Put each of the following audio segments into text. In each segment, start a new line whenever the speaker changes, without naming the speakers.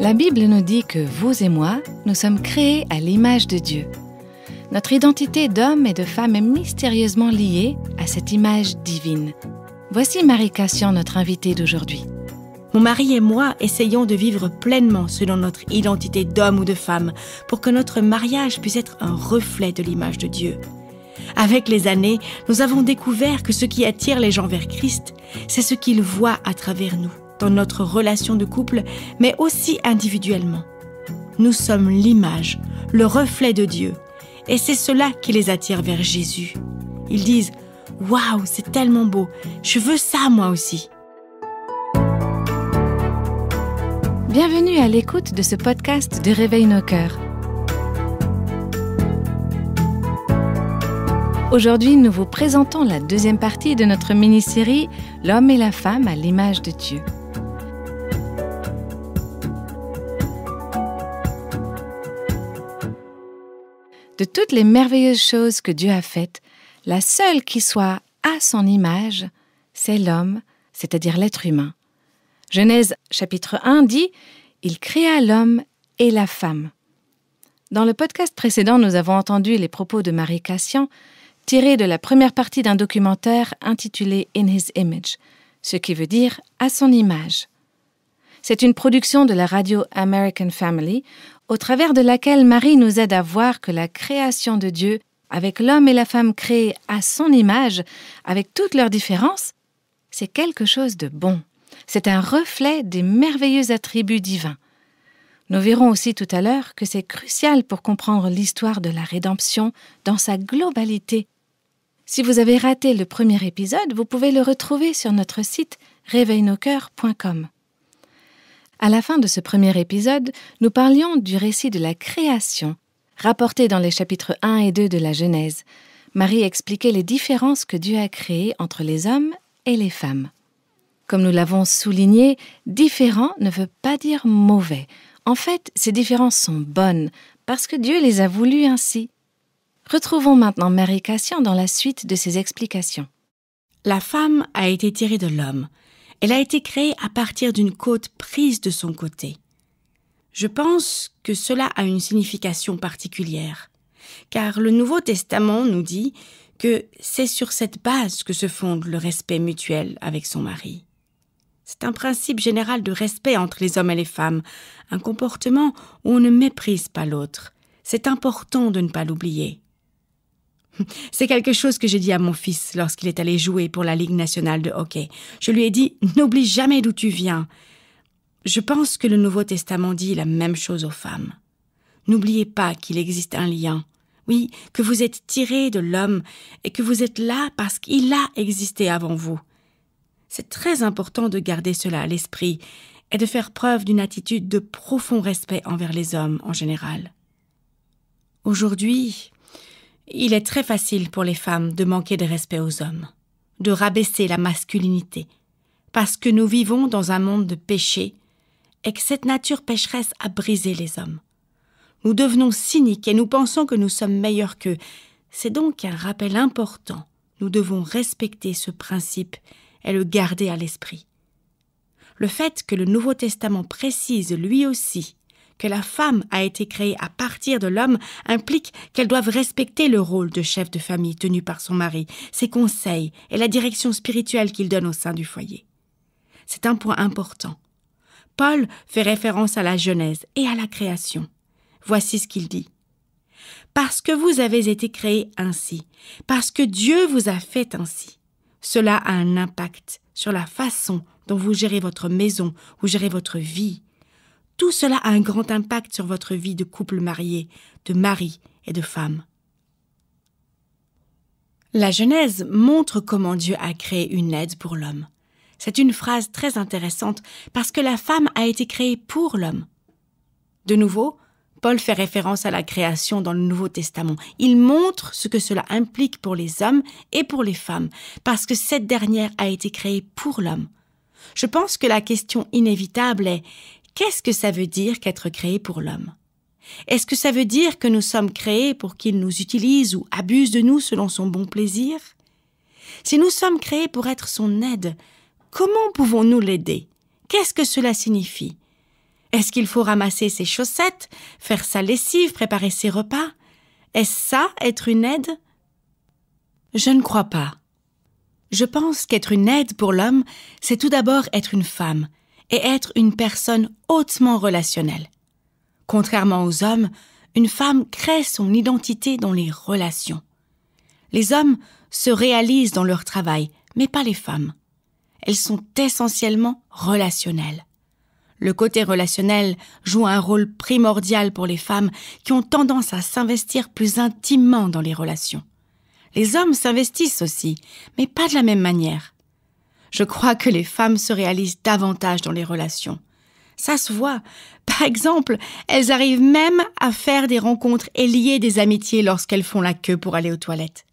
La Bible nous dit que vous et moi, nous sommes créés à l'image de Dieu. Notre identité d'homme et de femme est mystérieusement liée à cette image divine. Voici Marie Cassian, notre invitée d'aujourd'hui.
Mon mari et moi essayons de vivre pleinement selon notre identité d'homme ou de femme pour que notre mariage puisse être un reflet de l'image de Dieu. Avec les années, nous avons découvert que ce qui attire les gens vers Christ, c'est ce qu'ils voient à travers nous, dans notre relation de couple, mais aussi individuellement. Nous sommes l'image, le reflet de Dieu, et c'est cela qui les attire vers Jésus. Ils disent « Waouh, c'est tellement beau, je veux ça moi aussi ».
Bienvenue à l'écoute de ce podcast de Réveille nos cœurs. Aujourd'hui, nous vous présentons la deuxième partie de notre mini-série « L'homme et la femme à l'image de Dieu ». De toutes les merveilleuses choses que Dieu a faites, la seule qui soit à son image, c'est l'homme, c'est-à-dire l'être humain. Genèse chapitre 1 dit « Il créa l'homme et la femme ». Dans le podcast précédent, nous avons entendu les propos de Marie Cassian tirés de la première partie d'un documentaire intitulé « In His Image », ce qui veut dire « à son image ». C'est une production de la radio American Family, au travers de laquelle Marie nous aide à voir que la création de Dieu, avec l'homme et la femme créés à son image, avec toutes leurs différences, c'est quelque chose de bon. C'est un reflet des merveilleux attributs divins. Nous verrons aussi tout à l'heure que c'est crucial pour comprendre l'histoire de la rédemption dans sa globalité. Si vous avez raté le premier épisode, vous pouvez le retrouver sur notre site réveillenoscoeurs.com. À la fin de ce premier épisode, nous parlions du récit de la création, rapporté dans les chapitres 1 et 2 de la Genèse. Marie expliquait les différences que Dieu a créées entre les hommes et les femmes. Comme nous l'avons souligné, différent ne veut pas dire mauvais. En fait, ces différences sont bonnes, parce que Dieu les a voulues ainsi. Retrouvons maintenant Marie Cassian dans la suite de ses explications.
La femme a été tirée de l'homme. Elle a été créée à partir d'une côte prise de son côté. Je pense que cela a une signification particulière, car le Nouveau Testament nous dit que c'est sur cette base que se fonde le respect mutuel avec son mari. C'est un principe général de respect entre les hommes et les femmes, un comportement où on ne méprise pas l'autre. C'est important de ne pas l'oublier. C'est quelque chose que j'ai dit à mon fils lorsqu'il est allé jouer pour la Ligue nationale de hockey. Je lui ai dit « N'oublie jamais d'où tu viens ». Je pense que le Nouveau Testament dit la même chose aux femmes. N'oubliez pas qu'il existe un lien. Oui, que vous êtes tirés de l'homme et que vous êtes là parce qu'il a existé avant vous. C'est très important de garder cela à l'esprit et de faire preuve d'une attitude de profond respect envers les hommes en général. Aujourd'hui, il est très facile pour les femmes de manquer de respect aux hommes, de rabaisser la masculinité, parce que nous vivons dans un monde de péché et que cette nature pécheresse a brisé les hommes. Nous devenons cyniques et nous pensons que nous sommes meilleurs qu'eux. C'est donc un rappel important. Nous devons respecter ce principe et le garder à l'esprit. Le fait que le Nouveau Testament précise lui aussi que la femme a été créée à partir de l'homme implique qu'elle doive respecter le rôle de chef de famille tenu par son mari, ses conseils et la direction spirituelle qu'il donne au sein du foyer. C'est un point important. Paul fait référence à la Genèse et à la création. Voici ce qu'il dit. « Parce que vous avez été créés ainsi, parce que Dieu vous a fait ainsi. Cela a un impact sur la façon dont vous gérez votre maison, vous gérez votre vie. Tout cela a un grand impact sur votre vie de couple marié, de mari et de femme. » La Genèse montre comment Dieu a créé une aide pour l'homme. C'est une phrase très intéressante parce que la femme a été créée pour l'homme. De nouveau, Paul fait référence à la création dans le Nouveau Testament. Il montre ce que cela implique pour les hommes et pour les femmes, parce que cette dernière a été créée pour l'homme. Je pense que la question inévitable est « qu'est-ce que ça veut dire qu'être créé pour l'homme » ? Est-ce que ça veut dire que nous sommes créés pour qu'il nous utilise ou abuse de nous selon son bon plaisir ? Si nous sommes créés pour être son aide, comment pouvons-nous l'aider? Qu'est-ce que cela signifie? Est-ce qu'il faut ramasser ses chaussettes, faire sa lessive, préparer ses repas? Est-ce ça, être une aide? Je ne crois pas. Je pense qu'être une aide pour l'homme, c'est tout d'abord être une femme et être une personne hautement relationnelle. Contrairement aux hommes, une femme crée son identité dans les relations. Les hommes se réalisent dans leur travail, mais pas les femmes. Elles sont essentiellement relationnelles. Le côté relationnel joue un rôle primordial pour les femmes qui ont tendance à s'investir plus intimement dans les relations. Les hommes s'investissent aussi, mais pas de la même manière. Je crois que les femmes se réalisent davantage dans les relations. Ça se voit. Par exemple, elles arrivent même à faire des rencontres et lier des amitiés lorsqu'elles font la queue pour aller aux toilettes.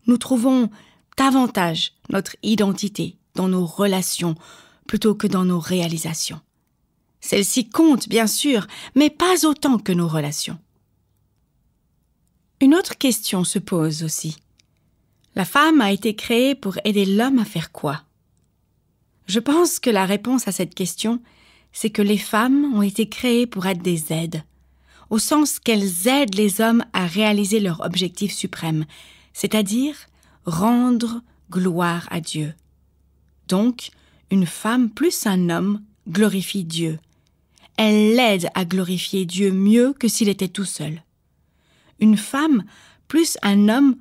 Nous trouvons davantage notre identité dans nos relations plutôt que dans nos réalisations. Celles-ci comptent, bien sûr, mais pas autant que nos relations. Une autre question se pose aussi. La femme a été créée pour aider l'homme à faire quoi? Je pense que la réponse à cette question, c'est que les femmes ont été créées pour être des aides, au sens qu'elles aident les hommes à réaliser leur objectif suprême, c'est-à-dire rendre gloire à Dieu. Donc, une femme plus un homme glorifie Dieu. Elle l'aide à glorifier Dieu mieux que s'il était tout seul. Une femme plus un homme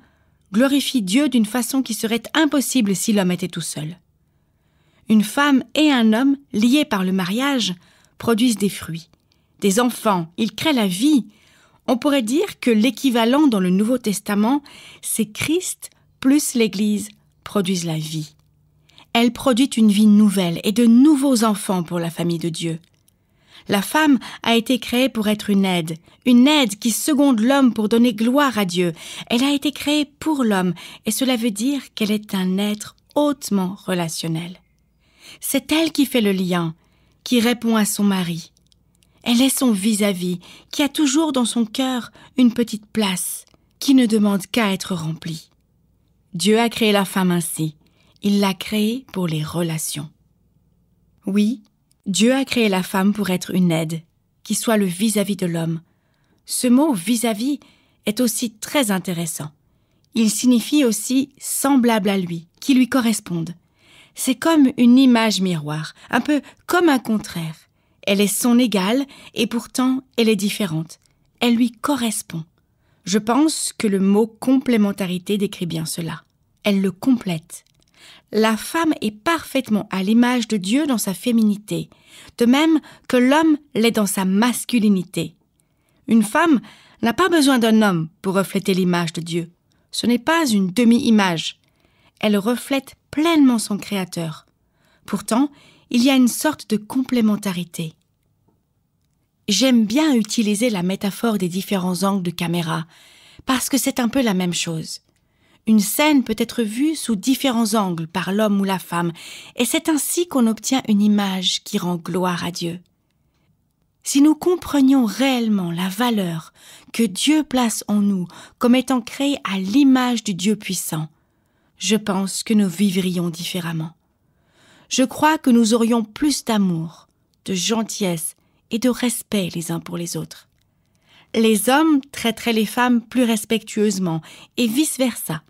glorifie Dieu d'une façon qui serait impossible si l'homme était tout seul. Une femme et un homme, liés par le mariage, produisent des fruits, des enfants, ils créent la vie. On pourrait dire que l'équivalent dans le Nouveau Testament, c'est Christ plus l'Église produisent la vie. Elle produit une vie nouvelle et de nouveaux enfants pour la famille de Dieu. La femme a été créée pour être une aide qui seconde l'homme pour donner gloire à Dieu. Elle a été créée pour l'homme et cela veut dire qu'elle est un être hautement relationnel. C'est elle qui fait le lien, qui répond à son mari. Elle est son vis-à-vis, qui a toujours dans son cœur une petite place, qui ne demande qu'à être remplie. Dieu a créé la femme ainsi. Il l'a créée pour les relations. Oui, Dieu a créé la femme pour être une aide, qui soit le vis-à-vis de l'homme. Ce mot « vis-à-vis » est aussi très intéressant. Il signifie aussi « semblable à lui », qui lui corresponde. C'est comme une image miroir, un peu comme un contraire. Elle est son égale et pourtant elle est différente. Elle lui correspond. Je pense que le mot « complémentarité » décrit bien cela. Elle le complète. La femme est parfaitement à l'image de Dieu dans sa féminité, de même que l'homme l'est dans sa masculinité. Une femme n'a pas besoin d'un homme pour refléter l'image de Dieu. Ce n'est pas une demi-image. Elle reflète pleinement son Créateur. Pourtant, il y a une sorte de complémentarité. J'aime bien utiliser la métaphore des différents angles de caméra, parce que c'est un peu la même chose. Une scène peut être vue sous différents angles par l'homme ou la femme, et c'est ainsi qu'on obtient une image qui rend gloire à Dieu. Si nous comprenions réellement la valeur que Dieu place en nous comme étant créés à l'image du Dieu puissant, je pense que nous vivrions différemment. Je crois que nous aurions plus d'amour, de gentillesse et de respect les uns pour les autres. Les hommes traiteraient les femmes plus respectueusement et vice-versa.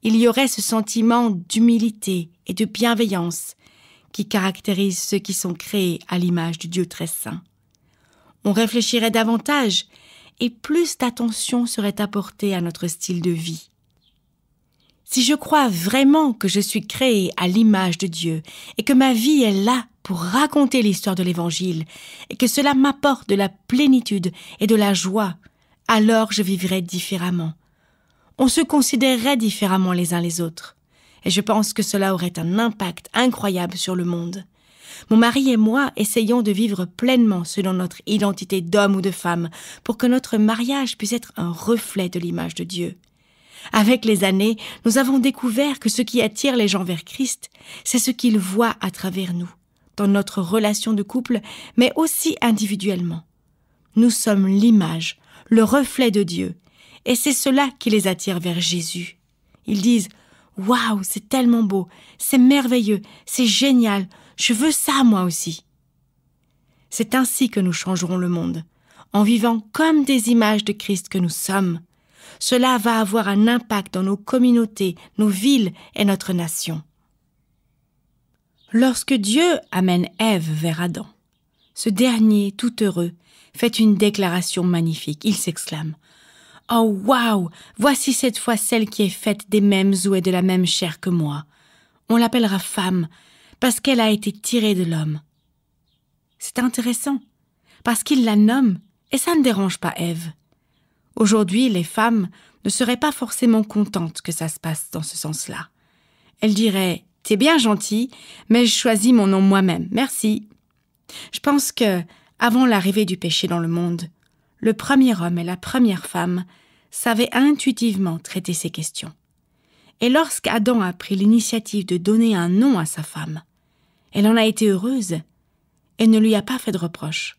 Il y aurait ce sentiment d'humilité et de bienveillance qui caractérise ceux qui sont créés à l'image du Dieu très saint. On réfléchirait davantage et plus d'attention serait apportée à notre style de vie. Si je crois vraiment que je suis créée à l'image de Dieu et que ma vie est là pour raconter l'histoire de l'Évangile et que cela m'apporte de la plénitude et de la joie, alors je vivrai différemment. On se considérerait différemment les uns les autres. Et je pense que cela aurait un impact incroyable sur le monde. Mon mari et moi essayons de vivre pleinement selon notre identité d'homme ou de femme pour que notre mariage puisse être un reflet de l'image de Dieu. Avec les années, nous avons découvert que ce qui attire les gens vers Christ, c'est ce qu'ils voient à travers nous, dans notre relation de couple, mais aussi individuellement. Nous sommes l'image, le reflet de Dieu, et c'est cela qui les attire vers Jésus. Ils disent « Waouh, c'est tellement beau, c'est merveilleux, c'est génial, je veux ça moi aussi ». C'est ainsi que nous changerons le monde, en vivant comme des images de Christ que nous sommes. Cela va avoir un impact dans nos communautés, nos villes et notre nation. Lorsque Dieu amène Ève vers Adam, ce dernier, tout heureux, fait une déclaration magnifique. Il s'exclame « Oh waouh, voici cette fois celle qui est faite des mêmes os et de la même chair que moi. On l'appellera femme, parce qu'elle a été tirée de l'homme. » C'est intéressant, parce qu'il la nomme, et ça ne dérange pas Ève. Aujourd'hui, les femmes ne seraient pas forcément contentes que ça se passe dans ce sens-là. Elles diraient « T'es bien gentil, mais je choisis mon nom moi-même, merci. » Je pense que, avant l'arrivée du péché dans le monde, le premier homme et la première femme savaient intuitivement traiter ces questions. Et lorsqu'Adam a pris l'initiative de donner un nom à sa femme, elle en a été heureuse et ne lui a pas fait de reproche.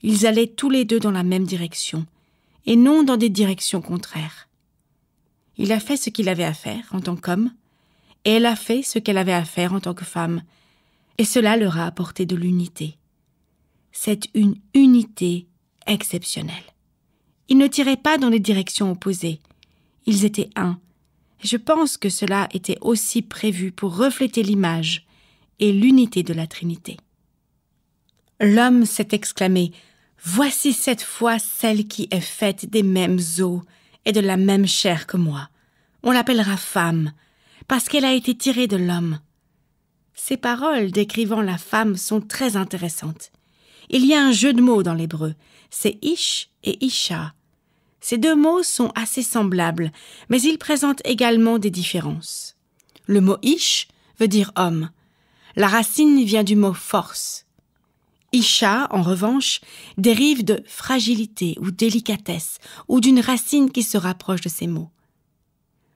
Ils allaient tous les deux dans la même direction, et non dans des directions contraires. Il a fait ce qu'il avait à faire en tant qu'homme, et elle a fait ce qu'elle avait à faire en tant que femme, et cela leur a apporté de l'unité. C'est une unité exceptionnelle. Ils ne tiraient pas dans les directions opposées. Ils étaient un. Et je pense que cela était aussi prévu pour refléter l'image et l'unité de la Trinité. L'homme s'est exclamé « Voici cette fois celle qui est faite des mêmes os et de la même chair que moi. On l'appellera femme, parce qu'elle a été tirée de l'homme. » Ces paroles décrivant la femme sont très intéressantes. Il y a un jeu de mots dans l'hébreu, c'est Ish et Isha. Ces deux mots sont assez semblables, mais ils présentent également des différences. Le mot Ish veut dire homme. La racine vient du mot force. Isha, en revanche, dérive de fragilité ou délicatesse, ou d'une racine qui se rapproche de ces mots.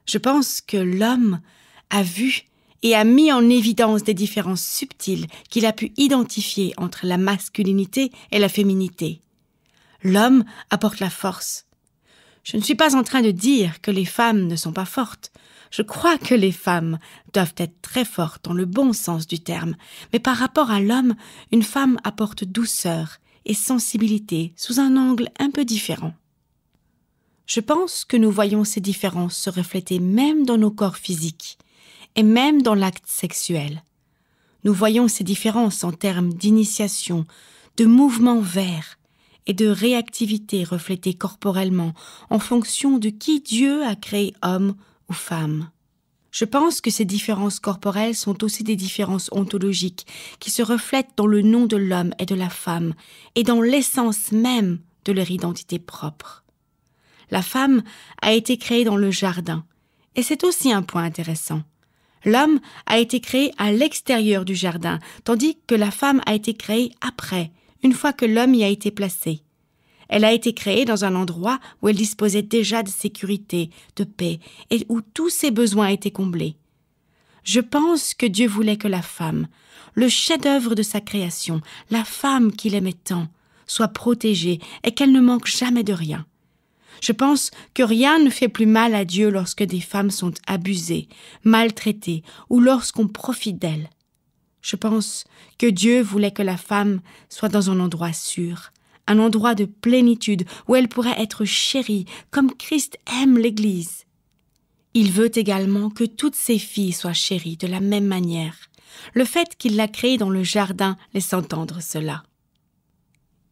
Je pense que l'homme a vu et a mis en évidence des différences subtiles qu'il a pu identifier entre la masculinité et la féminité. L'homme apporte la force. Je ne suis pas en train de dire que les femmes ne sont pas fortes. Je crois que les femmes doivent être très fortes dans le bon sens du terme, mais par rapport à l'homme, une femme apporte douceur et sensibilité sous un angle un peu différent. Je pense que nous voyons ces différences se refléter même dans nos corps physiques et même dans l'acte sexuel. Nous voyons ces différences en termes d'initiation, de mouvement vers et de réactivité reflétée corporellement en fonction de qui Dieu a créé homme ou femme. Je pense que ces différences corporelles sont aussi des différences ontologiques qui se reflètent dans le nom de l'homme et de la femme et dans l'essence même de leur identité propre. La femme a été créée dans le jardin, et c'est aussi un point intéressant. L'homme a été créé à l'extérieur du jardin, tandis que la femme a été créée après, une fois que l'homme y a été placé. Elle a été créée dans un endroit où elle disposait déjà de sécurité, de paix, et où tous ses besoins étaient comblés. Je pense que Dieu voulait que la femme, le chef-d'œuvre de sa création, la femme qu'il aimait tant, soit protégée et qu'elle ne manque jamais de rien. Je pense que rien ne fait plus mal à Dieu lorsque des femmes sont abusées, maltraitées ou lorsqu'on profite d'elles. Je pense que Dieu voulait que la femme soit dans un endroit sûr, un endroit de plénitude où elle pourrait être chérie comme Christ aime l'Église. Il veut également que toutes ses filles soient chéries de la même manière. Le fait qu'il l'a créée dans le jardin laisse entendre cela.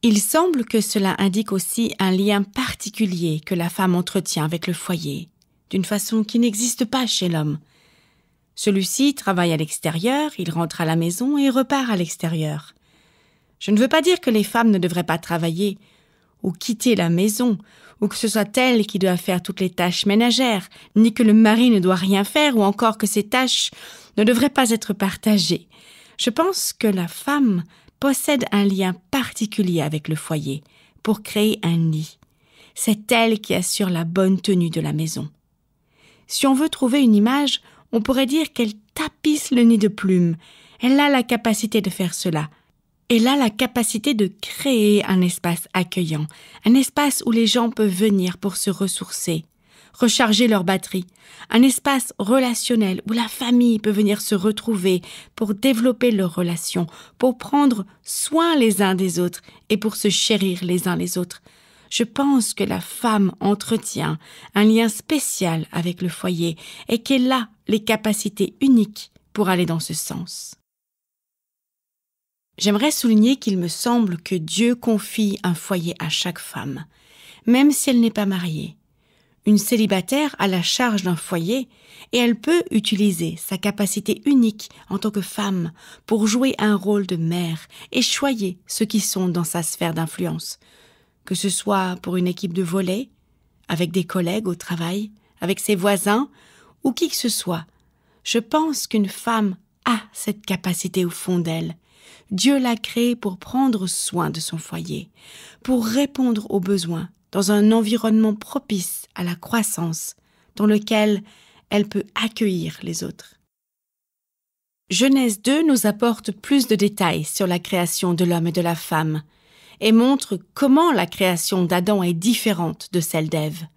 Il semble que cela indique aussi un lien particulier que la femme entretient avec le foyer, d'une façon qui n'existe pas chez l'homme. Celui-ci travaille à l'extérieur, il rentre à la maison et repart à l'extérieur. Je ne veux pas dire que les femmes ne devraient pas travailler, ou quitter la maison, ou que ce soit elle qui doit faire toutes les tâches ménagères, ni que le mari ne doit rien faire, ou encore que ces tâches ne devraient pas être partagées. Je pense que la femme possède un lien particulier avec le foyer pour créer un nid. C'est elle qui assure la bonne tenue de la maison. Si on veut trouver une image, on pourrait dire qu'elle tapisse le nid de plumes. Elle a la capacité de faire cela. Elle a la capacité de créer un espace accueillant, un espace où les gens peuvent venir pour se ressourcer, recharger leur batterie, un espace relationnel où la famille peut venir se retrouver pour développer leurs relations, pour prendre soin les uns des autres et pour se chérir les uns les autres. Je pense que la femme entretient un lien spécial avec le foyer et qu'elle a les capacités uniques pour aller dans ce sens. J'aimerais souligner qu'il me semble que Dieu confie un foyer à chaque femme, même si elle n'est pas mariée. Une célibataire a la charge d'un foyer et elle peut utiliser sa capacité unique en tant que femme pour jouer un rôle de mère et choyer ceux qui sont dans sa sphère d'influence, que ce soit pour une équipe de volley, avec des collègues au travail, avec ses voisins ou qui que ce soit. Je pense qu'une femme a cette capacité au fond d'elle. Dieu l'a créée pour prendre soin de son foyer, pour répondre aux besoins dans un environnement propice à la croissance, dans lequel elle peut accueillir les autres. Genèse 2 nous apporte plus de détails sur la création de l'homme et de la femme et montre comment la création d'Adam est différente de celle d'Ève.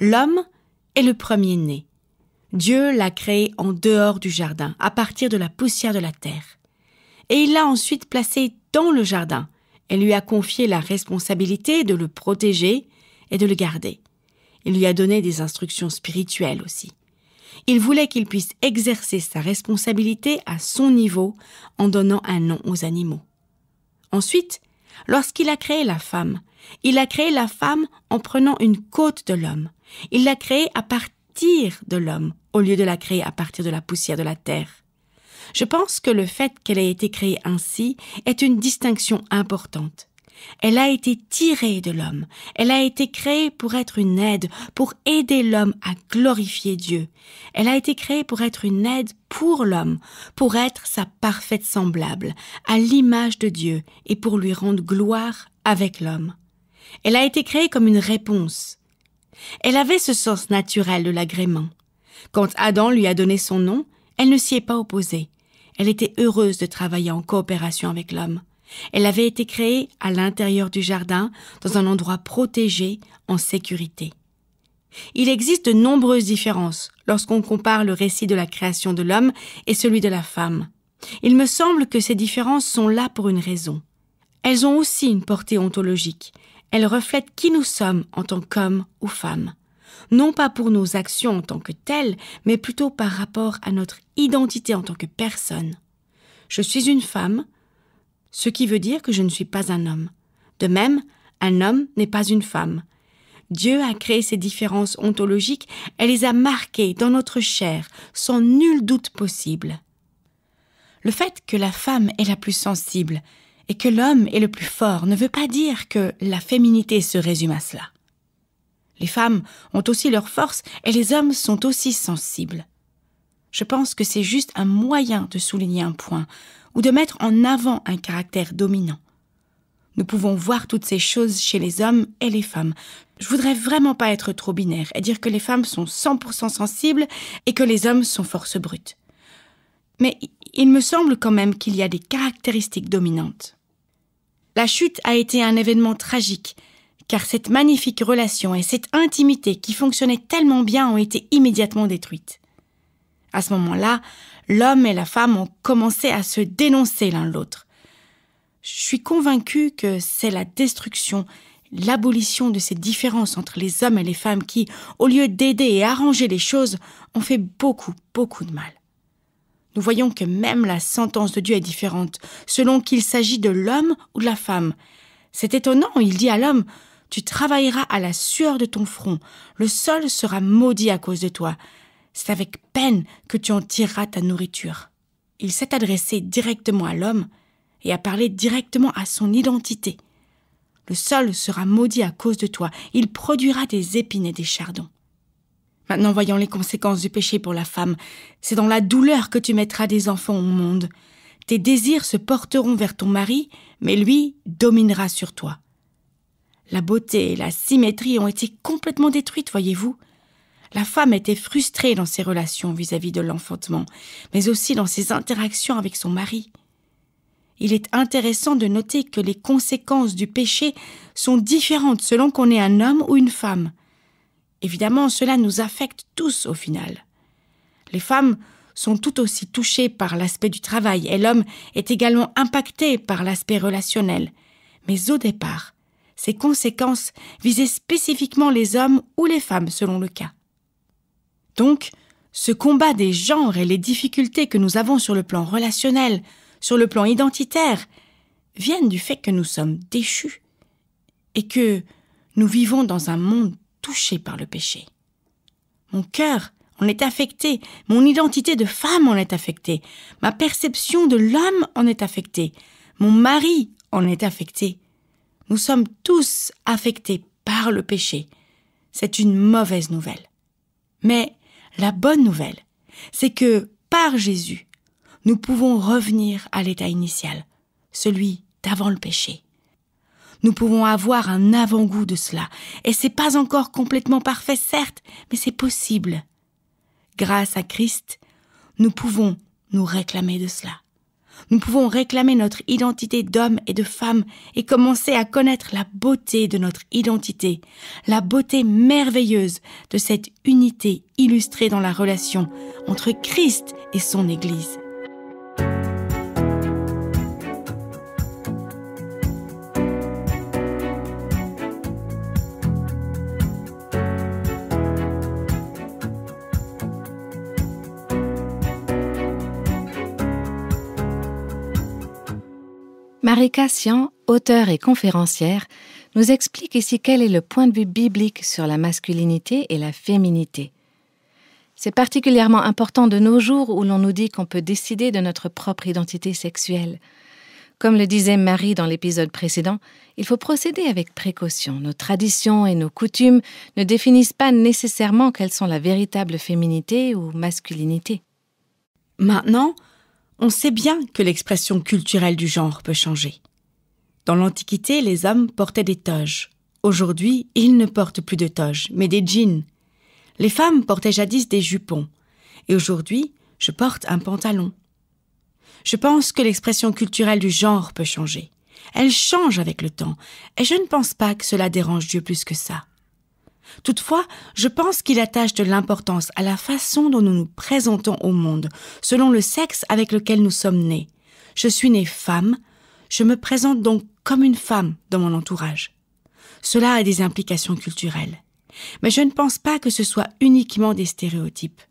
L'homme est le premier-né. Dieu l'a créé en dehors du jardin, à partir de la poussière de la terre. Et il l'a ensuite placé dans le jardin et lui a confié la responsabilité de le protéger et de le garder. Il lui a donné des instructions spirituelles aussi. Il voulait qu'il puisse exercer sa responsabilité à son niveau en donnant un nom aux animaux. Ensuite, lorsqu'il a créé la femme, il a créé la femme en prenant une côte de l'homme. Il l'a créée à partir de l'homme au lieu de la créer à partir de la poussière de la terre. Je pense que le fait qu'elle ait été créée ainsi est une distinction importante. Elle a été tirée de l'homme. Elle a été créée pour être une aide, pour aider l'homme à glorifier Dieu. Elle a été créée pour être une aide pour l'homme, pour être sa parfaite semblable, à l'image de Dieu et pour lui rendre gloire avec l'homme. Elle a été créée comme une réponse. Elle avait ce sens naturel de l'agrément. Quand Adam lui a donné son nom, elle ne s'y est pas opposée. Elle était heureuse de travailler en coopération avec l'homme. Elle avait été créée à l'intérieur du jardin, dans un endroit protégé, en sécurité. Il existe de nombreuses différences lorsqu'on compare le récit de la création de l'homme et celui de la femme. Il me semble que ces différences sont là pour une raison. Elles ont aussi une portée ontologique. Elles reflètent qui nous sommes en tant qu'hommes ou femmes. Non pas pour nos actions en tant que telles, mais plutôt par rapport à notre identité en tant que personne. Je suis une femme, ce qui veut dire que je ne suis pas un homme. De même, un homme n'est pas une femme. Dieu a créé ces différences ontologiques et les a marquées dans notre chair, sans nul doute possible. Le fait que la femme est la plus sensible et que l'homme est le plus fort ne veut pas dire que la féminité se résume à cela. Les femmes ont aussi leurs forces et les hommes sont aussi sensibles. Je pense que c'est juste un moyen de souligner un point ou de mettre en avant un caractère dominant. Nous pouvons voir toutes ces choses chez les hommes et les femmes. Je voudrais vraiment pas être trop binaire et dire que les femmes sont 100% sensibles et que les hommes sont force brute. Mais il me semble quand même qu'il y a des caractéristiques dominantes. La chute a été un événement tragique, car cette magnifique relation et cette intimité qui fonctionnaient tellement bien ont été immédiatement détruites. À ce moment-là, l'homme et la femme ont commencé à se dénoncer l'un l'autre. Je suis convaincue que c'est la destruction, l'abolition de ces différences entre les hommes et les femmes qui, au lieu d'aider et arranger les choses, ont fait beaucoup, beaucoup de mal. Nous voyons que même la sentence de Dieu est différente, selon qu'il s'agit de l'homme ou de la femme. C'est étonnant, il dit à l'homme « Tu travailleras à la sueur de ton front, le sol sera maudit à cause de toi. C'est avec peine que tu en tireras ta nourriture. » Il s'est adressé directement à l'homme et a parlé directement à son identité. Le sol sera maudit à cause de toi, il produira des épines et des chardons. Maintenant, voyons les conséquences du péché pour la femme. C'est dans la douleur que tu mettras des enfants au monde. Tes désirs se porteront vers ton mari, mais lui dominera sur toi. La beauté et la symétrie ont été complètement détruites, voyez-vous. La femme était frustrée dans ses relations vis-à-vis de l'enfantement, mais aussi dans ses interactions avec son mari. Il est intéressant de noter que les conséquences du péché sont différentes selon qu'on est un homme ou une femme. Évidemment, cela nous affecte tous au final. Les femmes sont tout aussi touchées par l'aspect du travail et l'homme est également impacté par l'aspect relationnel. Mais au départ, ces conséquences visaient spécifiquement les hommes ou les femmes selon le cas. Donc, ce combat des genres et les difficultés que nous avons sur le plan relationnel, sur le plan identitaire, viennent du fait que nous sommes déchus et que nous vivons dans un monde touché par le péché. Mon cœur en est affecté, mon identité de femme en est affectée, ma perception de l'homme en est affectée, mon mari en est affecté. Nous sommes tous affectés par le péché. C'est une mauvaise nouvelle. Mais la bonne nouvelle, c'est que par Jésus, nous pouvons revenir à l'état initial, celui d'avant le péché. Nous pouvons avoir un avant-goût de cela, et c'est pas encore complètement parfait, certes, mais c'est possible. Grâce à Christ, nous pouvons nous réclamer de cela. Nous pouvons réclamer notre identité d'homme et de femme et commencer à connaître la beauté de notre identité, la beauté merveilleuse de cette unité illustrée dans la relation entre Christ et son Église.
Marie Cassian, auteure et conférencière, nous explique ici quel est le point de vue biblique sur la masculinité et la féminité. C'est particulièrement important de nos jours où l'on nous dit qu'on peut décider de notre propre identité sexuelle. Comme le disait Marie dans l'épisode précédent, il faut procéder avec précaution. Nos traditions et nos coutumes ne définissent pas nécessairement quelles sont la véritable féminité ou masculinité.
Maintenant, on sait bien que l'expression culturelle du genre peut changer. Dans l'Antiquité, les hommes portaient des toges. Aujourd'hui, ils ne portent plus de toges, mais des jeans. Les femmes portaient jadis des jupons. Et aujourd'hui, je porte un pantalon. Je pense que l'expression culturelle du genre peut changer. Elle change avec le temps, et je ne pense pas que cela dérange Dieu plus que ça. Toutefois, je pense qu'il attache de l'importance à la façon dont nous nous présentons au monde, selon le sexe avec lequel nous sommes nés. Je suis née femme, je me présente donc comme une femme dans mon entourage. Cela a des implications culturelles. Mais je ne pense pas que ce soit uniquement des stéréotypes.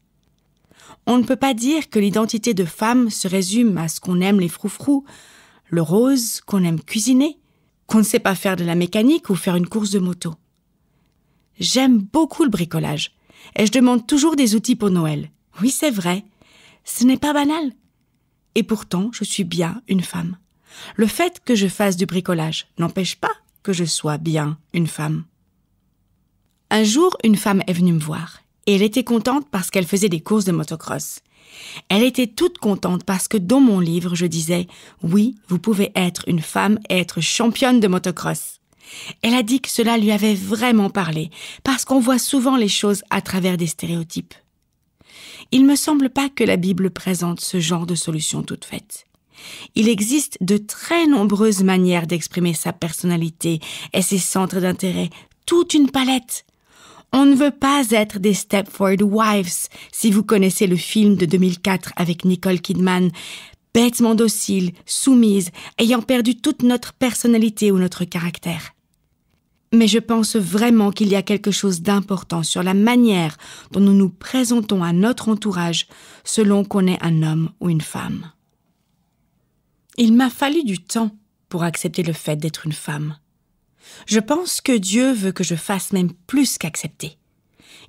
On ne peut pas dire que l'identité de femme se résume à ce qu'on aime les froufrous, le rose, qu'on aime cuisiner, qu'on ne sait pas faire de la mécanique ou faire une course de moto. J'aime beaucoup le bricolage et je demande toujours des outils pour Noël. Oui, c'est vrai, ce n'est pas banal. Et pourtant, je suis bien une femme. Le fait que je fasse du bricolage n'empêche pas que je sois bien une femme. Un jour, une femme est venue me voir et elle était contente parce qu'elle faisait des courses de motocross. Elle était toute contente parce que dans mon livre, je disais « Oui, vous pouvez être une femme et être championne de motocross ». Elle a dit que cela lui avait vraiment parlé, parce qu'on voit souvent les choses à travers des stéréotypes. Il ne me semble pas que la Bible présente ce genre de solution toute faite. Il existe de très nombreuses manières d'exprimer sa personnalité et ses centres d'intérêt, toute une palette. On ne veut pas être des Stepford Wives, si vous connaissez le film de 2004 avec Nicole Kidman, bêtement docile, soumise, ayant perdu toute notre personnalité ou notre caractère. Mais je pense vraiment qu'il y a quelque chose d'important sur la manière dont nous nous présentons à notre entourage selon qu'on est un homme ou une femme. Il m'a fallu du temps pour accepter le fait d'être une femme. Je pense que Dieu veut que je fasse même plus qu'accepter.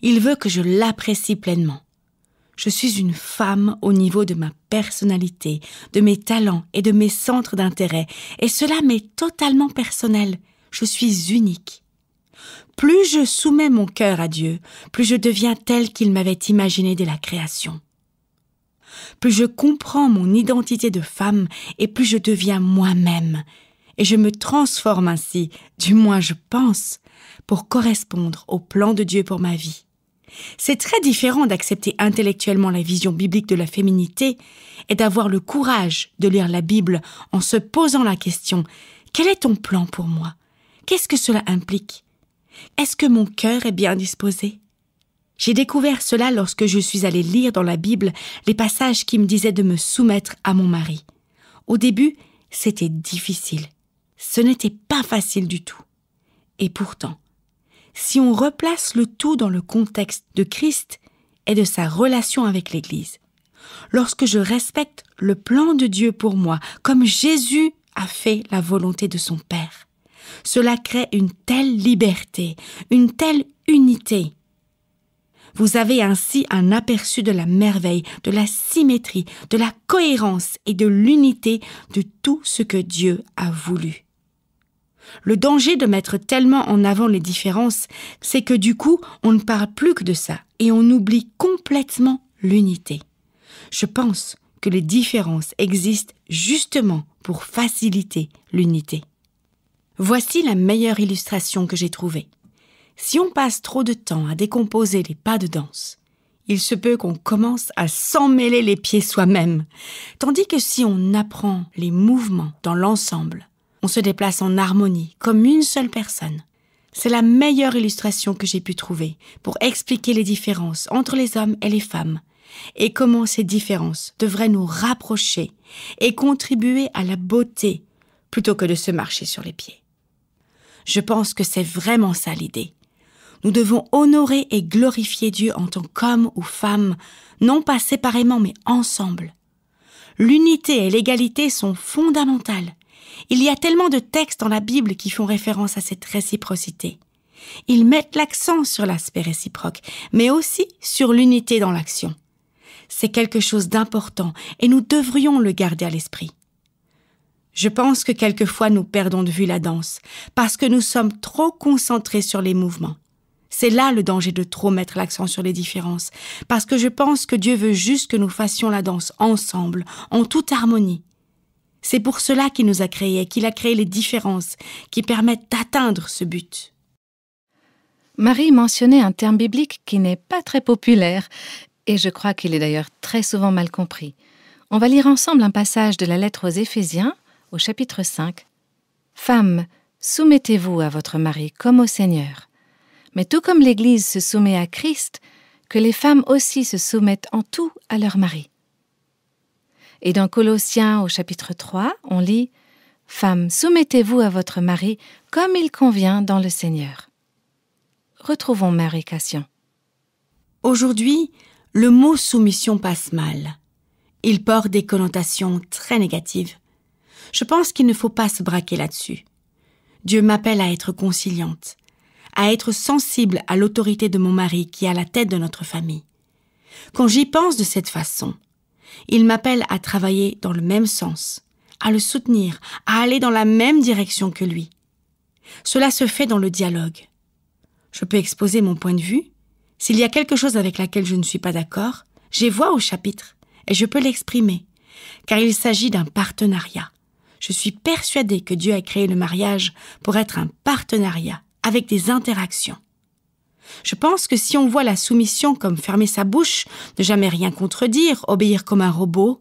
Il veut que je l'apprécie pleinement. Je suis une femme au niveau de ma personnalité, de mes talents et de mes centres d'intérêt, et cela m'est totalement personnel. Je suis unique. Plus je soumets mon cœur à Dieu, plus je deviens telle qu'il m'avait imaginée dès la création. Plus je comprends mon identité de femme et plus je deviens moi-même. Et je me transforme ainsi, du moins je pense, pour correspondre au plan de Dieu pour ma vie. C'est très différent d'accepter intellectuellement la vision biblique de la féminité et d'avoir le courage de lire la Bible en se posant la question « Quel est ton plan pour moi ? Qu'est-ce que cela implique ? Est-ce que mon cœur est bien disposé ? J'ai découvert cela lorsque je suis allée lire dans la Bible les passages qui me disaient de me soumettre à mon mari. Au début, c'était difficile. Ce n'était pas facile du tout. Et pourtant, si on replace le tout dans le contexte de Christ et de sa relation avec l'Église, lorsque je respecte le plan de Dieu pour moi, comme Jésus a fait la volonté de son Père, cela crée une telle liberté, une telle unité. Vous avez ainsi un aperçu de la merveille, de la symétrie, de la cohérence et de l'unité de tout ce que Dieu a voulu. Le danger de mettre tellement en avant les différences, c'est que du coup, on ne parle plus que de ça et on oublie complètement l'unité. Je pense que les différences existent justement pour faciliter l'unité. Voici la meilleure illustration que j'ai trouvée. Si on passe trop de temps à décomposer les pas de danse, il se peut qu'on commence à s'emmêler les pieds soi-même, tandis que si on apprend les mouvements dans l'ensemble, on se déplace en harmonie, comme une seule personne. C'est la meilleure illustration que j'ai pu trouver pour expliquer les différences entre les hommes et les femmes, et comment ces différences devraient nous rapprocher et contribuer à la beauté plutôt que de se marcher sur les pieds. Je pense que c'est vraiment ça l'idée. Nous devons honorer et glorifier Dieu en tant qu'homme ou femme, non pas séparément mais ensemble. L'unité et l'égalité sont fondamentales. Il y a tellement de textes dans la Bible qui font référence à cette réciprocité. Ils mettent l'accent sur l'aspect réciproque, mais aussi sur l'unité dans l'action. C'est quelque chose d'important et nous devrions le garder à l'esprit. Je pense que quelquefois nous perdons de vue la danse parce que nous sommes trop concentrés sur les mouvements. C'est là le danger de trop mettre l'accent sur les différences, parce que je pense que Dieu veut juste que nous fassions la danse ensemble, en toute harmonie. C'est pour cela qu'il nous a créés et qu'il a créé les différences qui permettent d'atteindre ce but.
Marie mentionnait un terme biblique qui n'est pas très populaire, et je crois qu'il est d'ailleurs très souvent mal compris. On va lire ensemble un passage de la lettre aux Éphésiens, au chapitre 5. « Femmes, soumettez-vous à votre mari comme au Seigneur. Mais tout comme l'Église se soumet à Christ, que les femmes aussi se soumettent en tout à leur mari. » Et dans Colossiens au chapitre 3, on lit « Femmes, soumettez-vous à votre mari comme il convient dans le Seigneur. » Retrouvons Marie Cassion.
Aujourd'hui, le mot soumission passe mal. Il porte des connotations très négatives. Je pense qu'il ne faut pas se braquer là-dessus. Dieu m'appelle à être conciliante, à être sensible à l'autorité de mon mari qui est à la tête de notre famille. Quand j'y pense de cette façon, il m'appelle à travailler dans le même sens, à le soutenir, à aller dans la même direction que lui. Cela se fait dans le dialogue. Je peux exposer mon point de vue. S'il y a quelque chose avec laquelle je ne suis pas d'accord, j'ai voix au chapitre et je peux l'exprimer, car il s'agit d'un partenariat. Je suis persuadée que Dieu a créé le mariage pour être un partenariat avec des interactions. Je pense que si on voit la soumission comme fermer sa bouche, ne jamais rien contredire, obéir comme un robot,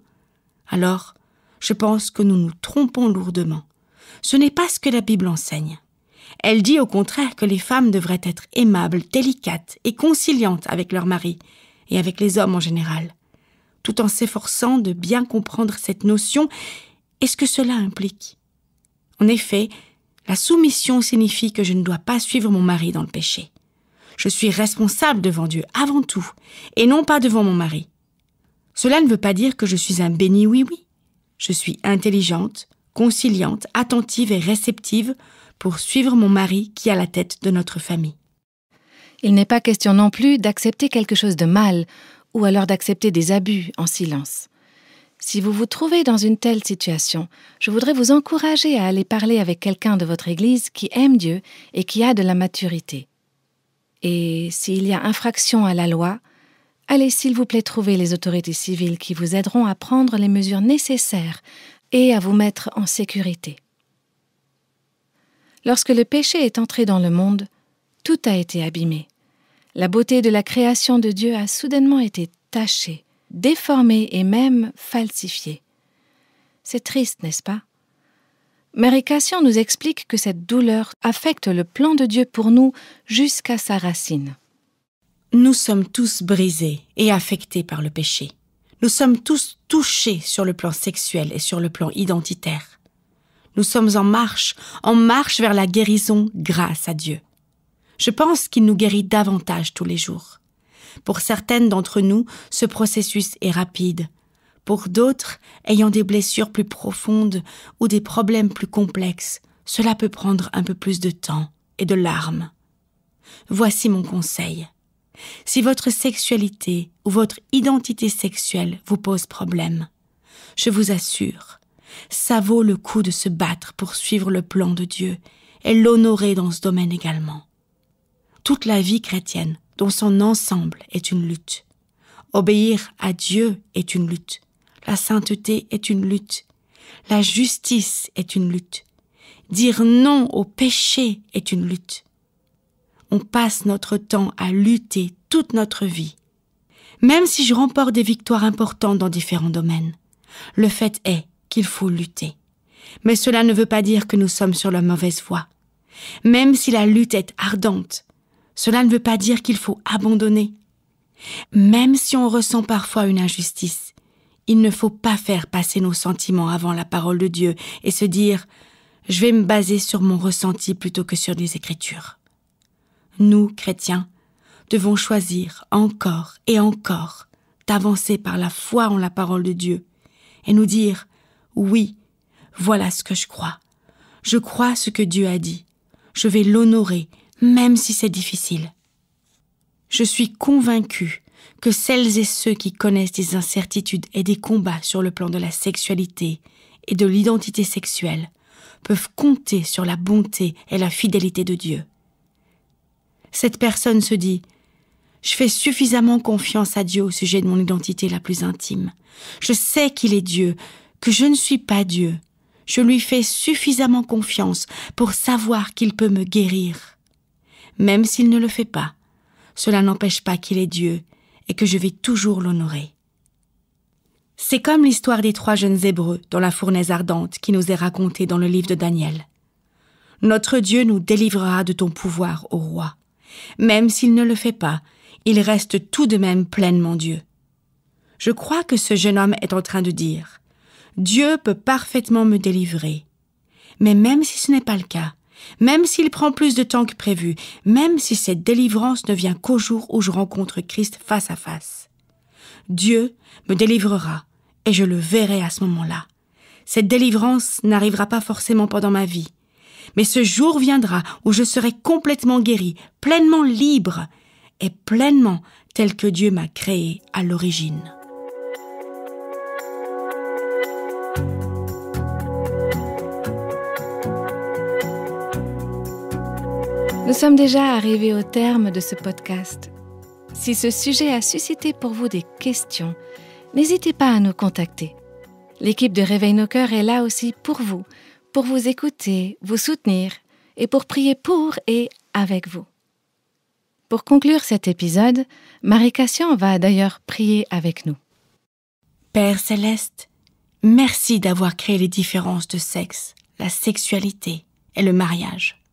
alors je pense que nous nous trompons lourdement. Ce n'est pas ce que la Bible enseigne. Elle dit au contraire que les femmes devraient être aimables, délicates et conciliantes avec leur mari et avec les hommes en général, tout en s'efforçant de bien comprendre cette notion et ce que cela implique. En effet, la soumission signifie que je ne dois pas suivre mon mari dans le péché. Je suis responsable devant Dieu avant tout, et non pas devant mon mari. Cela ne veut pas dire que je suis un béni oui-oui. Je suis intelligente, conciliante, attentive et réceptive pour suivre mon mari qui est à la tête de notre famille.
Il n'est pas question non plus d'accepter quelque chose de mal, ou alors d'accepter des abus en silence. Si vous vous trouvez dans une telle situation, je voudrais vous encourager à aller parler avec quelqu'un de votre Église qui aime Dieu et qui a de la maturité. Et s'il y a infraction à la loi, allez s'il vous plaît trouver les autorités civiles qui vous aideront à prendre les mesures nécessaires et à vous mettre en sécurité. Lorsque le péché est entré dans le monde, tout a été abîmé. La beauté de la création de Dieu a soudainement été tachée, déformée et même falsifiée. C'est triste, n'est-ce pas? Marie Cassion nous explique que cette douleur affecte le plan de Dieu pour nous jusqu'à sa racine.
Nous sommes tous brisés et affectés par le péché. Nous sommes tous touchés sur le plan sexuel et sur le plan identitaire. Nous sommes en marche vers la guérison grâce à Dieu. Je pense qu'il nous guérit davantage tous les jours. Pour certaines d'entre nous, ce processus est rapide. Pour d'autres, ayant des blessures plus profondes ou des problèmes plus complexes, cela peut prendre un peu plus de temps et de larmes. Voici mon conseil. Si votre sexualité ou votre identité sexuelle vous pose problème, je vous assure, ça vaut le coup de se battre pour suivre le plan de Dieu et l'honorer dans ce domaine également. Toute la vie chrétienne, dans son ensemble, est une lutte. Obéir à Dieu est une lutte. La sainteté est une lutte. La justice est une lutte. Dire non au péché est une lutte. On passe notre temps à lutter toute notre vie. Même si je remporte des victoires importantes dans différents domaines, le fait est qu'il faut lutter. Mais cela ne veut pas dire que nous sommes sur la mauvaise voie. Même si la lutte est ardente, cela ne veut pas dire qu'il faut abandonner. Même si on ressent parfois une injustice, il ne faut pas faire passer nos sentiments avant la parole de Dieu et se dire « je vais me baser sur mon ressenti plutôt que sur les Écritures ». Nous, chrétiens, devons choisir encore et encore d'avancer par la foi en la parole de Dieu et nous dire « oui, voilà ce que je crois. Je crois ce que Dieu a dit. Je vais l'honorer, même si c'est difficile. » Je suis convaincue que celles et ceux qui connaissent des incertitudes et des combats sur le plan de la sexualité et de l'identité sexuelle peuvent compter sur la bonté et la fidélité de Dieu. Cette personne se dit « je fais suffisamment confiance à Dieu au sujet de mon identité la plus intime. Je sais qu'il est Dieu, que je ne suis pas Dieu. Je lui fais suffisamment confiance pour savoir qu'il peut me guérir. Même s'il ne le fait pas, cela n'empêche pas qu'il est Dieu et que je vais toujours l'honorer. » C'est comme l'histoire des 3 jeunes Hébreux dans la fournaise ardente qui nous est racontée dans le livre de Daniel. « Notre Dieu nous délivrera de ton pouvoir, ô roi. Même s'il ne le fait pas, il reste tout de même pleinement Dieu. » Je crois que ce jeune homme est en train de dire « Dieu peut parfaitement me délivrer. Mais même si ce n'est pas le cas, même s'il prend plus de temps que prévu, même si cette délivrance ne vient qu'au jour où je rencontre Christ face à face, Dieu me délivrera et je le verrai à ce moment-là. Cette délivrance n'arrivera pas forcément pendant ma vie, mais ce jour viendra où je serai complètement guéri, pleinement libre et pleinement tel que Dieu m'a créé à l'origine.
Nous sommes déjà arrivés au terme de ce podcast. Si ce sujet a suscité pour vous des questions, n'hésitez pas à nous contacter. L'équipe de Réveille nos cœurs est là aussi pour vous écouter, vous soutenir et pour prier pour et avec vous. Pour conclure cet épisode, Marie Cassian va d'ailleurs prier avec nous.
Père Céleste, merci d'avoir créé les différences de sexe, la sexualité et le mariage.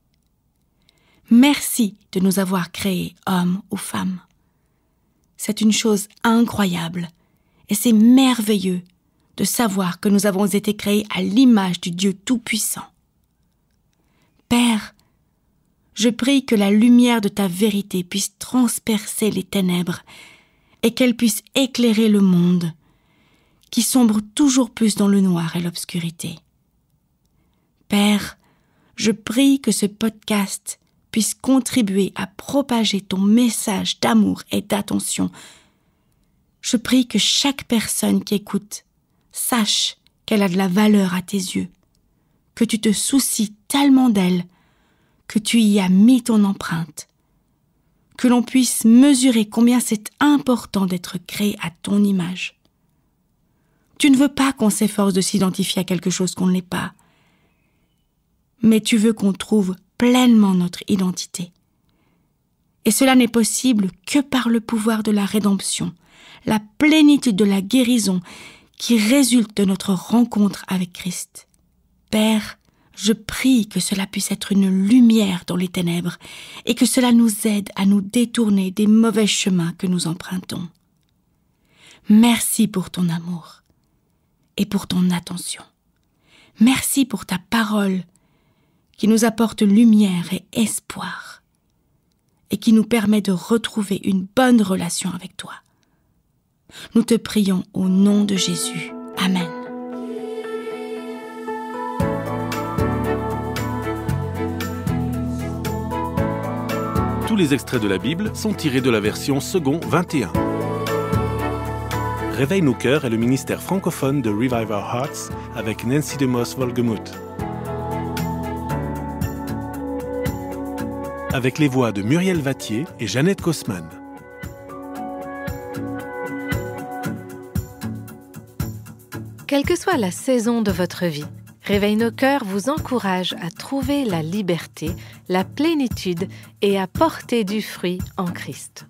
Merci de nous avoir créés hommes ou femmes. C'est une chose incroyable et c'est merveilleux de savoir que nous avons été créés à l'image du Dieu Tout-Puissant. Père, je prie que la lumière de ta vérité puisse transpercer les ténèbres et qu'elle puisse éclairer le monde qui sombre toujours plus dans le noir et l'obscurité. Père, je prie que ce podcast puisse contribuer à propager ton message d'amour et d'attention. Je prie que chaque personne qui écoute sache qu'elle a de la valeur à tes yeux, que tu te soucies tellement d'elle, que tu y as mis ton empreinte, que l'on puisse mesurer combien c'est important d'être créé à ton image. Tu ne veux pas qu'on s'efforce de s'identifier à quelque chose qu'on ne l'est pas, mais tu veux qu'on trouve pleinement notre identité. Et cela n'est possible que par le pouvoir de la rédemption, la plénitude de la guérison qui résulte de notre rencontre avec Christ. Père, Je prie que cela puisse être une lumière dans les ténèbres et que cela nous aide à nous détourner des mauvais chemins que nous empruntons. Merci pour ton amour et pour ton attention. Merci pour ta parole qui nous apporte lumière et espoir et qui nous permet de retrouver une bonne relation avec toi. Nous te prions au nom de Jésus. Amen.
Tous les extraits de la Bible sont tirés de la version Second 21. Réveille nos cœurs est le ministère francophone de Revive Our Hearts avec Nancy DeMoss Wolgemuth. Avec les voix de Muriel Vattier et Jeannette Kosman.
Quelle que soit la saison de votre vie, Réveille nos cœurs vous encourage à trouver la liberté, la plénitude et à porter du fruit en Christ.